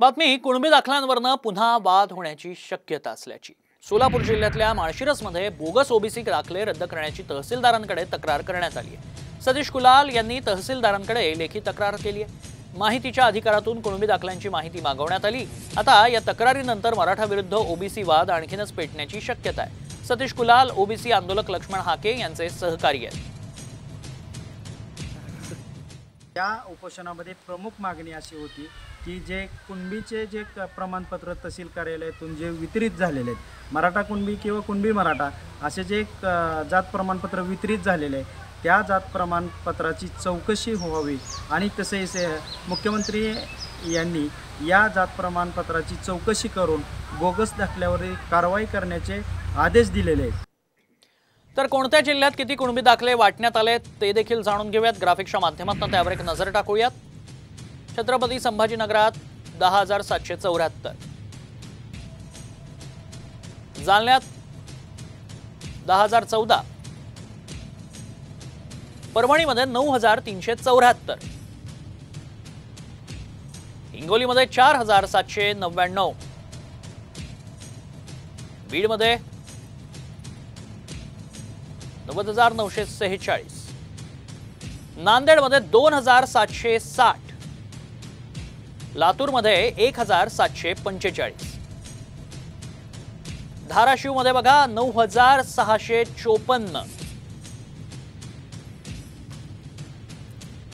बातमी कुणबी दाखल्यांवरनं पुन्हा वाद होण्याची शक्यता असल्याची। सोलापूर जिल्ह्यातल्या माळशिरसमध्ये बोगस ओबीसी दाखले रद्द करण्याची तहसीलदारांकडे तक्रार करण्यात आली आहे। सतीश कुलाल यांनी तहसीलदारांकडे लेखी तक्रार केली आहे। माहितीच्या अधिकारातून कुणबी दाखल्यांची माहिती मागवण्यात आली। आता या तक्रारीनंतर मराठा विरुद्ध ओबीसी वाद आणखीनच पेटण्याची शक्यता आहे। सतीश कुलाल ओबीसी आंदोलक लक्ष्मण हाके यांचे सहकारी आहेत। या उपोषणामध्ये प्रमुख मागणी अशी होती की जे कुणबीचे जे प्रमाणपत्र तहसील कार्यालयातून जे वितरित झालेले आहेत, मराठा कुणबी किंवा कुणबी मराठा असे जे जात प्रमाणपत्र वितरित झालेले आहे, त्या जात प्रमाणपत्राची चौकशी व्हावी आणि तसेच मुख्यमंत्री यांनी या जात प्रमाणपत्राची चौकशी करून बोगस दाखल्यावर कारवाई करण्याचे आदेश दिलेले आहेत। तर कोणत्या जिल्ह्यात किती कुणबी दाखले वाटण्यात आले ते देखील जाणून घेऊयात। ग्राफिक्सच्या माध्यमातून त्यावर एक नजर टाकूयात। छत्रपती संभाजीनगरात 10,774, जालन्यात 10,014, परभणीमध्ये 9,374, हिंगोलीमध्ये 4,799, बीडमध्ये 90,946, नांदेडमध्ये 2,760, लातूरमध्ये 1,745, धाराशिवमध्ये बघा 9,654,